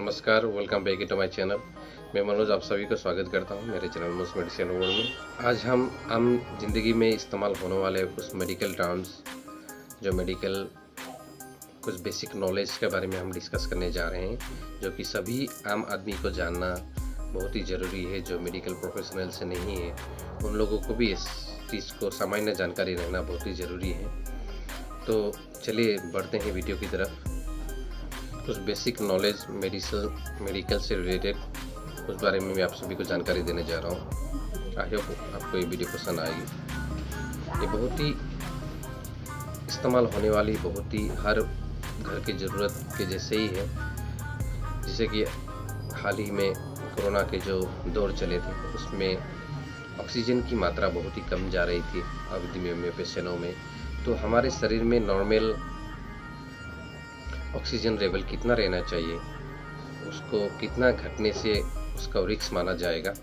नमस्कार, welcome back to my channel. मैं मनोज आप सभी को स्वागत करता हूं मेरे चैनल मनोज मेडिसिन वर्ल्ड में। आज हम आम जिंदगी में इस्तेमाल होने वाले कुछ मेडिकल टर्म्स, जो मेडिकल कुछ बेसिक नॉलेज के बारे में हम डिस्कस करने जा रहे हैं, जो कि सभी आम आदमी को जानना बहुत ही ज़रूरी है। जो मेडिकल प्रोफेशनल से नहीं है उन लोगों को भी इस चीज़ को सामान्य जानकारी रहना बहुत ही ज़रूरी है। तो चलिए बढ़ते हैं वीडियो की तरफ। कुछ बेसिक नॉलेज मेडिकल से रिलेटेड उस बारे में मैं आप सभी को जानकारी देने जा रहा हूँ। आई होप आपको ये वीडियो पसंद आएगी। ये बहुत ही इस्तेमाल होने वाली, बहुत ही हर घर की ज़रूरत के जैसे ही है। जैसे कि हाल ही में कोरोना के जो दौर चले थे उसमें ऑक्सीजन की मात्रा बहुत ही कम जा रही थी अवधि में पेशेंटों में। तो हमारे शरीर में नॉर्मल ऑक्सीजन लेवल कितना रहना चाहिए, उसको कितना घटने से उसका रिस्क माना जाएगा,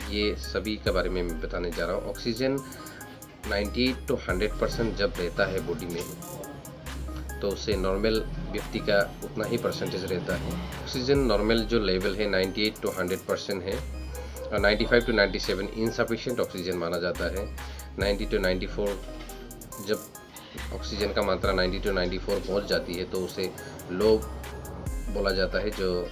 ये सभी के बारे में मैं बताने जा रहा हूँ। ऑक्सीजन 90 to 100% जब रहता है बॉडी में तो उससे नॉर्मल व्यक्ति का उतना ही परसेंटेज रहता है। ऑक्सीजन नॉर्मल जो लेवल है 98 to 100% है और 95 to 97 इनसफिशिएंट ऑक्सीजन माना जाता है। 90 to 94 जब ऑक्सीजन का मात्रा 90 to 94 पहुंच जाती है तो उसे लो बोला जाता है। जो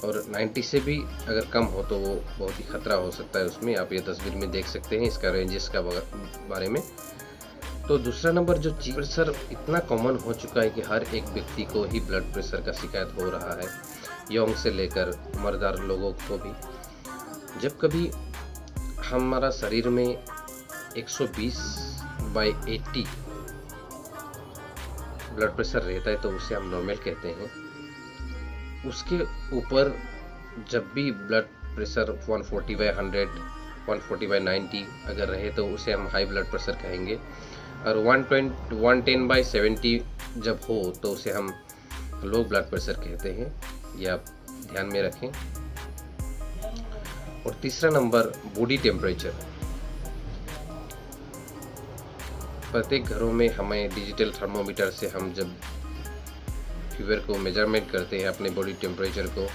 और 90 से भी अगर कम हो तो वो बहुत ही खतरा हो सकता है। उसमें आप ये तस्वीर में देख सकते हैं इसका रेंजेस का बारे में। तो दूसरा नंबर जो प्रेशर इतना कॉमन हो चुका है कि हर एक व्यक्ति को ही ब्लड प्रेशर का शिकायत हो रहा है, यंग से लेकर उम्रदार लोगों को भी। जब कभी हमारा शरीर में 120/80 ब्लड प्रेशर रहता है तो उसे हम नॉर्मल कहते हैं। उसके ऊपर जब भी ब्लड प्रेशर 140/100, 140/90 अगर रहे तो उसे हम हाई ब्लड प्रेशर कहेंगे। और 110/70 जब हो तो उसे हम लो ब्लड प्रेशर कहते हैं। ये आप ध्यान में रखें। और तीसरा नंबर बॉडी टेम्परेचर। प्रत्येक घरों में हमें डिजिटल थर्मोमीटर से हम जब फीवर को मेजरमेंट करते हैं, अपने बॉडी टेम्परेचर को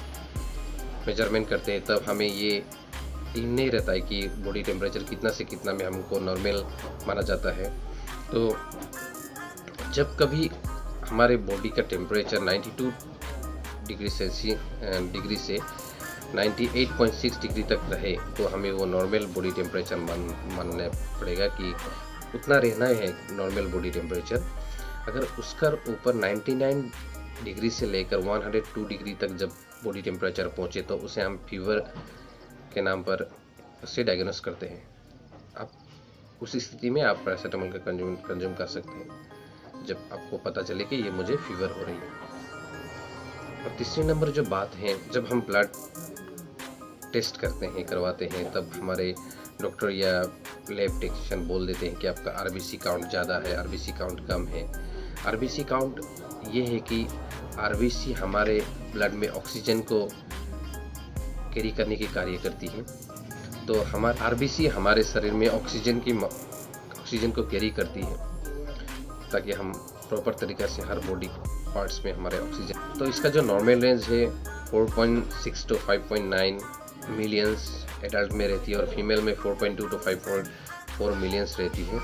मेजरमेंट करते हैं, तब हमें ये नहीं रहता है कि बॉडी टेम्परेचर कितना से कितना में हमको नॉर्मल माना जाता है। तो जब कभी हमारे बॉडी का टेम्परेचर 92 डिग्री से 98.6 डिग्री तक रहे तो हमें वो नॉर्मल बॉडी टेम्परेचर मानना पड़ेगा कि उतना रहना है नॉर्मल बॉडी टेम्परेचर। अगर उसका ऊपर 99 डिग्री से लेकर 102 डिग्री तक जब बॉडी टेम्परेचर पहुंचे तो उसे हम फीवर के नाम पर उससे डायग्नोस करते हैं। आप उस स्थिति में आप पैरासीटामोल का कंज्यूम कर सकते हैं जब आपको पता चले कि ये मुझे फीवर हो रही है। और तीसरे नंबर जो बात है, जब हम ब्लड टेस्ट करते हैं, करवाते हैं, तब हमारे डॉक्टर या लैब टेक्नीशियन बोल देते हैं कि आपका आरबीसी काउंट ज़्यादा है, आरबीसी काउंट कम है। आरबीसी काउंट ये है कि आरबीसी हमारे ब्लड में ऑक्सीजन को कैरी करने की कार्य करती है। तो हमारा आरबीसी हमारे शरीर में ऑक्सीजन को कैरी करती है ताकि हम प्रॉपर तरीक़े से हर बॉडी पार्ट्स में हमारे ऑक्सीजन। तो इसका जो नॉर्मल रेंज है 4.6 to 5.9 मिलियंस एडल्ट में रहती है और फीमेल में 4.2 to 5.4 मिलियंस रहती है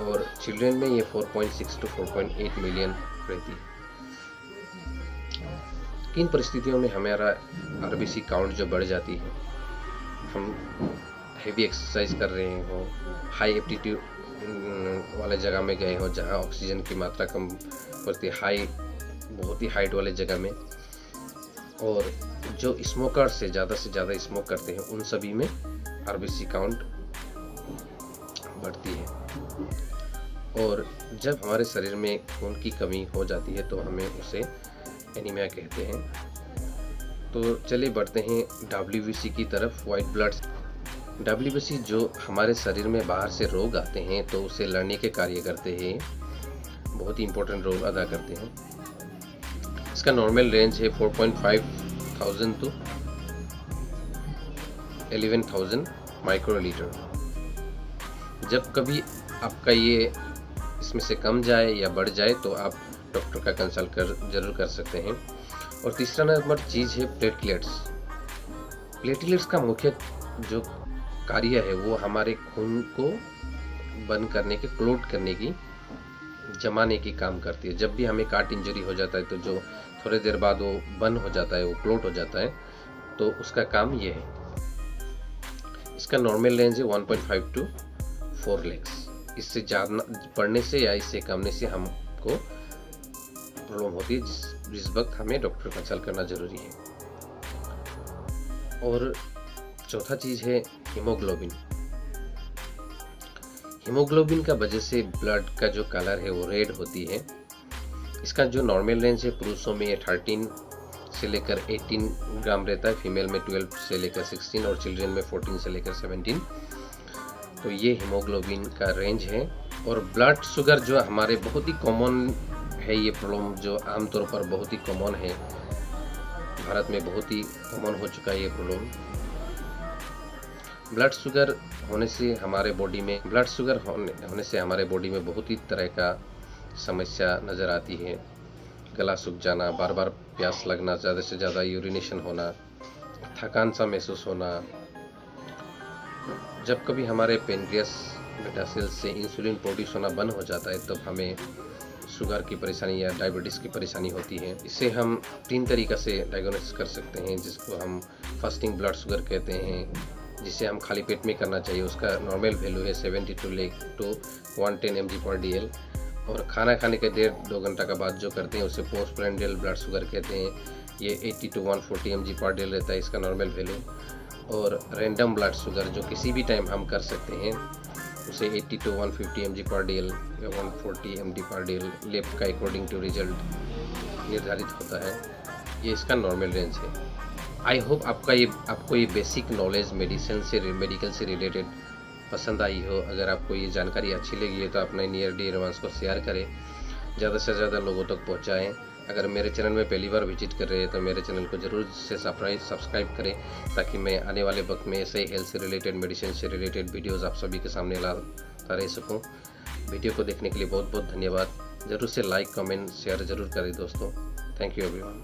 और चिल्ड्रन में ये 4.6 to 4.8 मिलियन रहती है। किन परिस्थितियों में हमारा आरबीसी काउंट जो बढ़ जाती है, हम हेवी एक्सरसाइज कर रहे हो, हाई एप्टीट्यूड वाले जगह में गए हो जहाँ ऑक्सीजन की मात्रा कम पड़ती है, बहुत ही हाइट वाले जगह में, और जो स्मोकर से ज़्यादा स्मोक करते हैं उन सभी में आरबीसी काउंट बढ़ती है। और जब हमारे शरीर में खून की कमी हो जाती है तो हमें उसे एनीमिया कहते हैं। तो चलिए बढ़ते हैं डब्ल्यूबीसी की तरफ। वाइट ब्लड डब्ल्यूबीसी जो हमारे शरीर में बाहर से रोग आते हैं तो उसे लड़ने के कार्य करते हैं, बहुत ही इंपॉर्टेंट रोल अदा करते हैं। इसका नॉर्मल रेंज है 4,500 to 11,000 माइक्रोलीटर। जब कभी आपका ये इसमें से कम जाए या बढ़ जाए तो आप डॉक्टर का कंसल्ट जरूर कर सकते हैं। और तीसरा नंबर चीज़ है प्लेटलेट्स। प्लेटलेट्स का मुख्य जो कार्य है वो हमारे खून को बंद करने के, क्लोट करने की, जमाने की काम करती है। जब भी हमें काट इंजरी हो जाता है तो जो थोड़ी देर बाद वो बंद हो जाता है, वो क्लोट हो जाता है, तो उसका काम ये है। इसका नॉर्मल रेंज है 1.5 to 4 लेग्स। इससे ज़्यादा बढ़ने से या इससे कमने से हमको प्रॉब्लम होती है, जिस वक्त हमें डॉक्टर का कंसल्ट करना जरूरी है। और चौथा चीज़ है हीमोग्लोबिन। हीमोग्लोबिन का वजह से ब्लड का जो कलर है वो रेड होती है। इसका जो नॉर्मल रेंज है पुरुषों में 13 से लेकर 18 ग्राम रहता है, फीमेल में 12 से लेकर 16 और चिल्ड्रन में 14 से लेकर 17। तो ये हीमोग्लोबिन का रेंज है। और ब्लड शुगर जो हमारे बहुत ही कॉमन है, ये प्रॉब्लम जो आमतौर पर बहुत ही कॉमन है, भारत में बहुत ही कॉमन हो चुका है ये प्रॉब्लम। ब्लड शुगर होने से हमारे बॉडी में हमारे बॉडी में बहुत ही तरह का समस्या नज़र आती है। गला सूख जाना, बार बार प्यास लगना, ज़्यादा से ज़्यादा यूरिनेशन होना, थकान सा महसूस होना। जब कभी हमारे पेनक्रियास बीटा सेल से इंसुलिन प्रोड्यूस होना बंद हो जाता है, तब हमें शुगर की परेशानी या डायबिटीज़ की परेशानी होती है। इसे हम 3 तरीक़ा से डायग्नोसिस कर सकते हैं, जिसको हम फास्टिंग ब्लड शुगर कहते हैं, जिसे हम खाली पेट में करना चाहिए। उसका नॉर्मल वैल्यू है 72 to 110 mg/dl। और खाना खाने के 1.5-2 घंटा के बाद जो करते हैं उसे पोस्टप्रेंडियल ब्लड शुगर कहते हैं। ये 80 to 140 mg/dl रहता है इसका नॉर्मल वैल्यू। और रैंडम ब्लड शुगर जो किसी भी टाइम हम कर सकते हैं, उसे 80 to 150 mg/dl या 140 mg/dl लेब का अकॉर्डिंग टू रिजल्ट निर्धारित होता है। ये इसका नॉर्मल रेंज है। आई होप आपको ये बेसिक नॉलेज मेडिकल से रिलेटेड पसंद आई हो। अगर आपको ये जानकारी अच्छी लगी है तो अपने नियर डियर वंस को शेयर करें, ज़्यादा से ज़्यादा लोगों तक पहुँचाएँ। अगर मेरे चैनल में पहली बार विजिट कर रहे हैं तो मेरे चैनल को ज़रूर से सब्सक्राइब करें, ताकि मैं आने वाले वक्त में ऐसे हेल्थ से रिलेटेड, मेडिसिन से रिलेटेड वीडियोज़ आप सभी के सामने लाता रह सकूँ। वीडियो को देखने के लिए बहुत बहुत धन्यवाद। ज़रूर से लाइक, कमेंट, शेयर ज़रूर करें दोस्तों। Thank you everyone.